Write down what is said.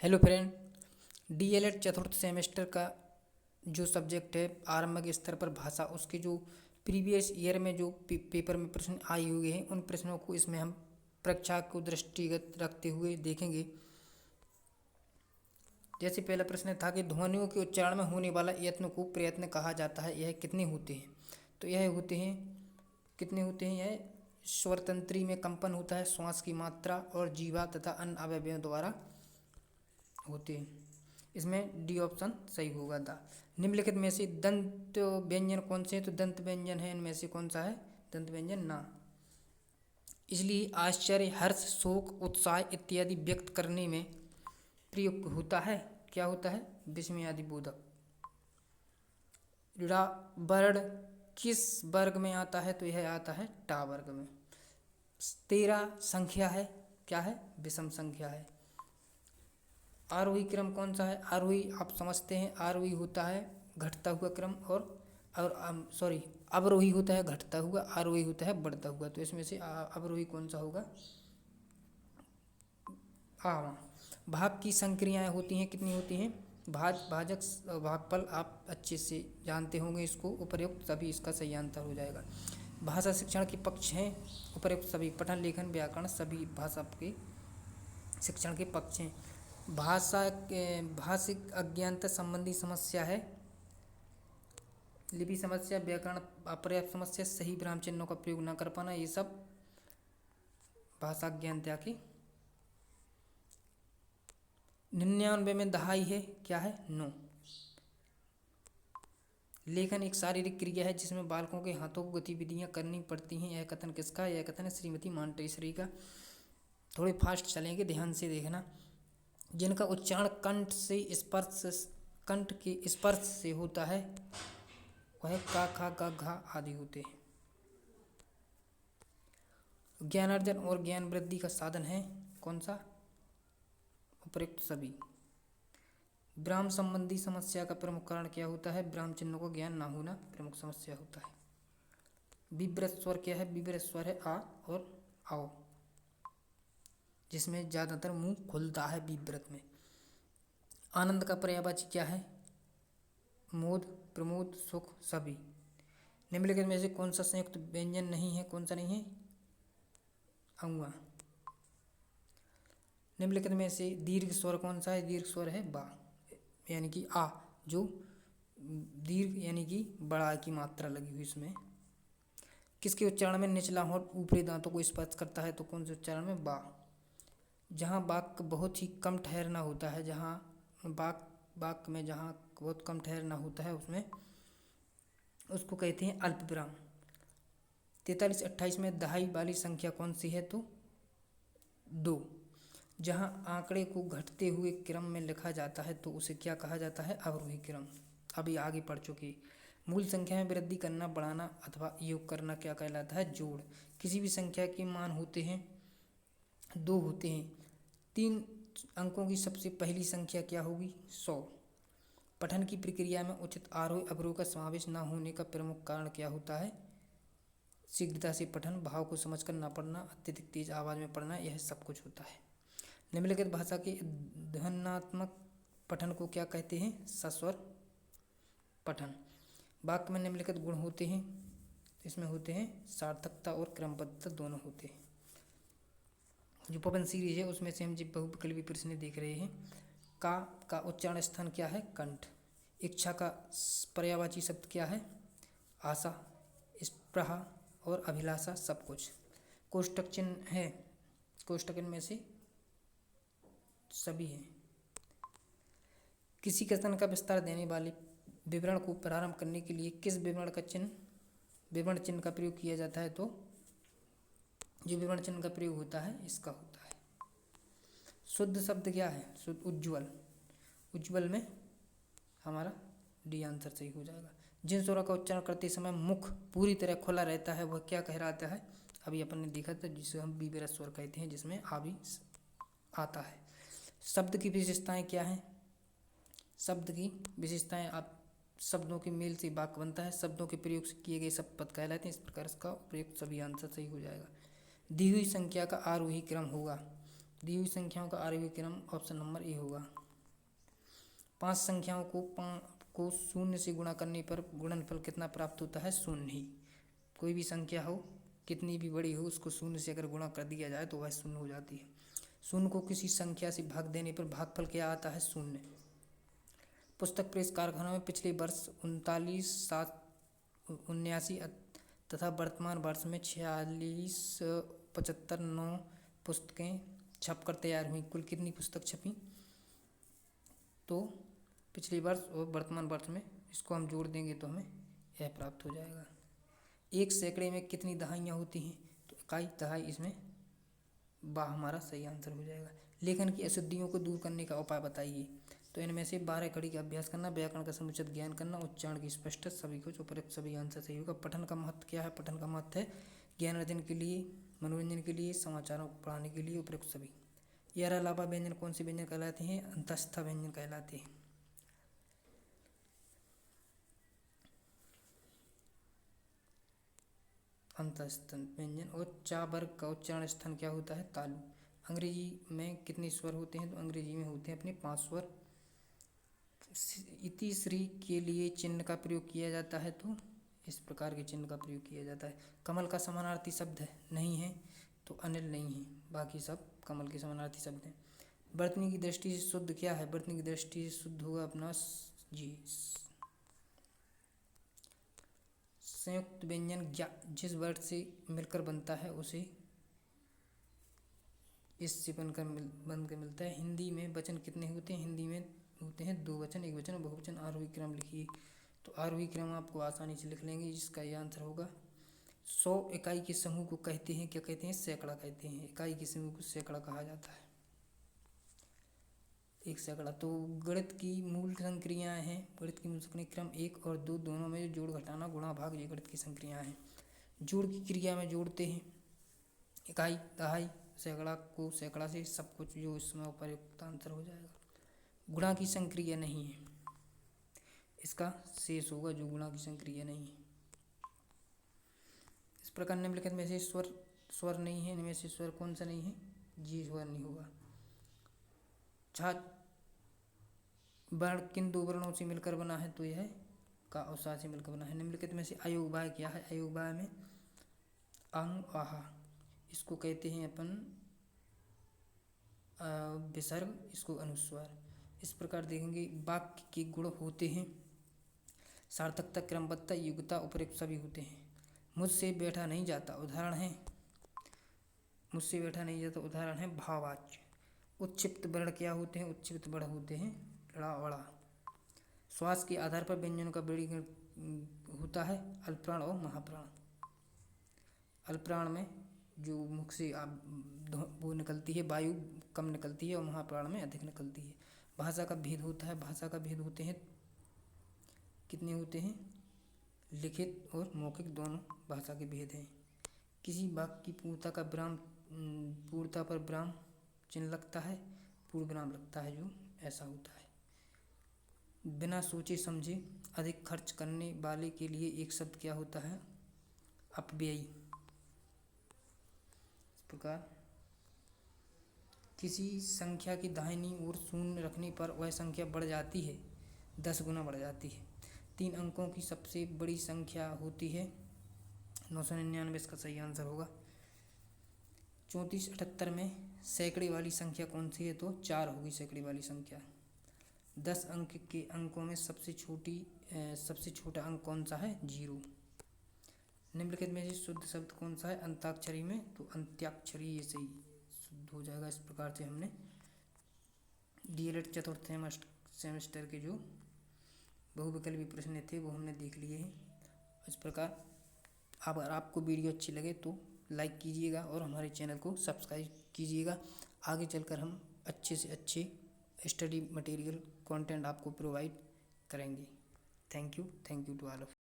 Hello friend, DElEd चतुर्थ semester का जो सब्जेक्ट है आरंभिक स्तर पर भाषा, उसके जो प्रीवियस ईयर में जो पेपर में प्रश्न आए हुए हैं उन प्रश्नों को इसमें हम परीक्षा को दृष्टिगत रखते हुए देखेंगे। जैसे पहला प्रश्न था कि ध्वनियों के उच्चारण में होने वाला यत्न को प्रयत्न कहा जाता है, यह कितने होते हैं? तो यह होते हैं, कितने होते हैं? यह स्वर तंत्री में कंपन होता है, श्वास की मात्रा और जीवा तथा अन्य अवयवों द्वारा होते हैं। इसमें डी ऑप्शन सही होगा। निम्नलिखित में से दंत व्यंजन कौन से हैं? तो दंत व्यंजन है इनमें से कौन सा है? दंत व्यंजन ना। इसलिए आश्चर्य, हर्ष, शोक, उत्साह इत्यादि व्यक्त करने में प्रयुक्त होता है। क्या होता है? विस्मय आदि बोधक। वर्ण किस वर्ग में आता है? तो यह आता है टा वर्ग में। 13 संख्या है, क्या है? विषम संख्या है। आरोही क्रम कौन सा है? आरोही आप समझते हैं, आरोही होता है घटता हुआ क्रम, और अवरोही होता है घटता हुआ, आरोही होता है बढ़ता हुआ। तो इसमें से अवरोही कौन सा होगा? भाग की संक्रियाएं होती हैं, कितनी होती हैं? भाजक, भागफल आप अच्छे से जानते होंगे इसको। उपर्युक्त सभी इसका सही आंसर हो जाएगा। भाषा शिक्षण के पक्ष हैं उपर्युक्त सभी, पठन लेखन व्याकरण सभी भाषा के शिक्षण के पक्ष हैं। भाषिक अज्ञानता संबंधी समस्या है, लिपि समस्या, व्याकरण अपर्याप्त समस्या, सही विराम चिन्हों का प्रयोग न कर पाना, ये सब भाषा अज्ञानता की। 99 में दहाई है, क्या है? 9। लेखन एक शारीरिक क्रिया है जिसमें बालकों के हाथों को गतिविधियां करनी पड़ती हैं। यह कथन किसका? यह कथन है श्रीमती मॉन्टेसरी का। थोड़े फास्ट चलेंगे, ध्यान से देखना। जिनका उच्चारण कंठ के स्पर्श से होता है वह का, खा, गा, घा आदि होते हैं। ज्ञानार्जन और ज्ञान वृद्धि का साधन है, कौन सा? उपयुक्त सभी। विराम संबंधी समस्या का प्रमुख कारण क्या होता है? विराम चिन्हों का ज्ञान ना होना प्रमुख समस्या होता है। विव्रत स्वर क्या है? विव्रत स्वर है आ और आओ, जिसमें ज्यादातर मुंह खुलता है विव्रत में। आनंद का पर्यायवाची क्या है? मोद, प्रमोद, सुख, सभी। निम्नलिखित में से कौन सा संयुक्त व्यंजन नहीं है? कौन सा नहीं है? अंगा। निम्नलिखित में से दीर्घ स्वर कौन सा है? दीर्घ स्वर है बा, यानी कि आ, जो दीर्घ यानी कि बड़ा की मात्रा लगी हुई इसमें। किसके उच्चारण में निचला होंठ ऊपरी दांतों को स्पर्श करता है? तो कौन से उच्चारण में? बा। जहाँ वाक्य बहुत ही कम ठहरना होता है, जहाँ वाक्य में जहाँ बहुत कम ठहरना होता है उसमें उसको कहते हैं अल्प विराम। 43-28 में दहाई वाली संख्या कौन सी है? तो 2। जहाँ आंकड़े को घटते हुए क्रम में लिखा जाता है तो उसे क्या कहा जाता है? अवरोही क्रम। अभी आगे पढ़ चुके। मूल संख्या में वृद्धि करना, बढ़ाना अथवा योग करना क्या कहलाता है? जोड़। किसी भी संख्या के मान होते हैं 2 होते हैं। 3 अंकों की सबसे पहली संख्या क्या होगी? 100। पठन की प्रक्रिया में उचित आरोह अवरोह का समावेश न होने का प्रमुख कारण क्या होता है? शीघ्रता से पठन, भाव को समझकर न पढ़ना, अत्यधिक तेज आवाज में पढ़ना, यह सब कुछ होता है। निम्नलिखित भाषा के ध्वन्यात्मक पठन को क्या कहते हैं? सस्वर पठन। वाक्य में निम्नलिखित गुण होते हैं, इसमें होते हैं सार्थकता और क्रमबद्धता दोनों होते हैं। जो पवन सीरीज है उसमें से हम जब बहुविकल्पी प्रश्न देख रहे हैं। का उच्चारण स्थान क्या है? कंठ। इच्छा का पर्यायवाची शब्द क्या है? आशा, स्पृहा और अभिलाषा, सब कुछ। कोष्टक चिन्ह है, कोष्टक इनमें से सभी हैं। किसी कथन का विस्तार देने वाले विवरण को प्रारंभ करने के लिए किस विवरण चिन्ह का प्रयोग किया जाता है? तो जो विवरण चिन्ह का प्रयोग होता है इसका होता है। शुद्ध शब्द क्या है? शुद्ध उज्ज्वल। उज्ज्वल में हमारा डी आंसर सही हो जाएगा। जिन स्वरों का उच्चारण करते समय मुख पूरी तरह खुला रहता है वह क्या कहलाता है? अभी अपन ने देखा था, जिसे हम विवरत स्वर कहते हैं, जिसमें आ भी आता है। शब्द की विशेषताएं क्या हैं? शब्द की विशेषताएं, आप शब्दों के मेल से वाक्य बनता है, शब्दों के प्रयोग से किए गए सब पद कहलाते हैं। इस प्रकार इसका प्रयोग सभी आंसर सही हो जाएगा। दी हुई संख्या का आरोही क्रम होगा, दी हुई संख्याओं का आरोही क्रम ऑप्शन नंबर ए होगा। 5 संख्याओं को शून्य से गुणा करने पर गुणनफल कितना प्राप्त होता है? शून्य ही। कोई भी संख्या हो, कितनी भी बड़ी हो, उसको शून्य से अगर गुणा कर दिया जाए तो वह शून्य हो जाती है। शून्य को किसी संख्या से भाग देने पर भागफल क्या आता है? शून्य। पुस्तक प्रेस कारखानों में पिछले वर्ष 39,779 तथा वर्तमान वर्ष में 46,75,9 पुस्तकें छपकर तैयार हुई। कुल कितनी पुस्तक छपी? तो पिछले वर्ष और वर्तमान वर्ष में इसको हम जोड़ देंगे तो हमें यह प्राप्त हो जाएगा। एक सैकड़े में कितनी दहाइयाँ होती हैं? तो इकाई, दहाई, इसमें बा हमारा सही आंसर हो जाएगा। लेखन की अशुद्धियों को दूर करने का उपाय बताइए। तो इनमें से 12 कड़ी का अभ्यास करना, व्याकरण का समुचित ज्ञान करना, उच्चारण की स्पष्टता, सभी कुछ उपयुक्त सभी आंसर सही होगा। पठन का महत्व क्या है? पठन का महत्व है ज्ञान अर्जन के लिए, मनोरंजन के लिए, समाचारों को पढ़ाने के लिए, उपयुक्त सभी। यह अलावा व्यंजन कौन से व्यंजन कहलाते हैं? अंतस्थ व्यंजन कहलाते हैं। अंतस्थ व्यंजन। और चा वर्ग का उच्चारण स्थान क्या होता है? तालु। अंग्रेजी में कितने स्वर होते हैं? तो अंग्रेजी में होते हैं अपने 5 स्वर। इति श्री के लिए चिन्ह का प्रयोग किया जाता है, तो इस प्रकार के चिन्ह का प्रयोग किया जाता है। कमल का समानार्थी शब्द है? नहीं है, तो अनिल नहीं है, बाकी सब कमल के समानार्थी शब्द हैं। वर्तनी की दृष्टि से शुद्ध क्या है? वर्तनी की दृष्टि से शुद्ध होगा अपना जी। संयुक्त व्यंजन जिस वर्ड से मिलकर बनता है उसे इससे बनकर मिलता है। हिंदी में वचन कितने होते हैं? हिंदी में होते हैं 2 वचन, 1 वचन, बहुवचन। आरोही क्रम लिखिए। तो आरोही क्रम आपको आसानी से लिख लेंगे, जिसका यह आंसर होगा। 100 इकाई के समूह को कहते हैं, क्या कहते हैं? सैकड़ा कहते हैं। इकाई के समूह को सैकड़ा कहा जाता है। एक सैकड़ा। तो गणित की मूल संक्रियाएं हैं। गणित की मूल संक्रिया क्रम 1 और 2 दोनों में जोड़, घटाना, गुणा, भाग, ये गणित की संक्रियाएं हैं। जोड़ की क्रिया में जोड़ते हैं इकाई, दहाई, सैकड़ा को सैकड़ा से, सब कुछ जो इसमें उपयुक्त आंसर हो जाएगा। गुणा की संक्रिया नहीं है, इसका शेष होगा जो गुणा की संक्रिया नहीं है। इस प्रकार निम्नलिखित में से स्वर नहीं है। इनमें से स्वर कौन सा नहीं है? जी स्वर नहीं होगा। छा वर्ण किन 2 वर्णों से मिलकर बना है? तो यह का और सा से मिलकर बना है। निम्नलिखित में से अयोगवाय क्या है? अयोगवाय में अंग, आहा, इसको कहते हैं अपन विसर्ग, इसको अनुस्वार। इस प्रकार देखेंगे वाक्य के गुण होते हैं सार्थकता, क्रमबद्धता, युक्तता, उपयुक्त सभी होते हैं। मुझसे बैठा नहीं जाता, उदाहरण है मुझसे बैठा नहीं जाता, उदाहरण है भाववाच्य। उत्क्षिप्त वर्ण क्या होते हैं? उत्क्षिप्त वर्ण होते हैं ड़ा, वड़ा। श्वास के आधार पर व्यंजनों का वर्गीकरण होता है अल्पप्राण और महाप्राण। अल्पप्राण में जो मुख से वो निकलती है, वायु कम निकलती है, और महाप्राण में अधिक निकलती है। भाषा का भेद होता है। भाषा का भेद होते हैं, कितने होते हैं? लिखित और मौखिक दोनों भाषा के भेद हैं। किसी वाक्य की पूर्णता पर विराम चिन्ह लगता है, पूर्ण विराम लगता है, जो ऐसा होता है। बिना सोचे समझे अधिक खर्च करने वाले के लिए एक शब्द क्या होता है? अपव्ययी। इस प्रकार किसी संख्या की दाहिनी ओर शून्य रखने पर वह संख्या बढ़ जाती है, 10 गुना बढ़ जाती है। 3 अंकों की सबसे बड़ी संख्या होती है 999, इसका सही आंसर होगा। 3478 में सैकड़े वाली संख्या कौन सी है? तो 4 होगी सैकड़े वाली संख्या। 10 अंक के अंकों में सबसे छोटा अंक कौन सा है? 0। निम्नलिखित में से शुद्ध शब्द कौन सा है अंताक्षरी में? तो अंत्याक्षरी, ये सही शुद्ध हो जाएगा। इस प्रकार से हमने डीएलएड चतुर्थ सेमेस्टर के जो बहुविकल्पी प्रश्न थे वो हमने देख लिए हैं। इस प्रकार अगर आपको वीडियो अच्छी लगे तो लाइक कीजिएगा और हमारे चैनल को सब्सक्राइब कीजिएगा। आगे चलकर हम अच्छे से अच्छे स्टडी मटेरियल कंटेंट आपको प्रोवाइड करेंगे। Thank you to all of.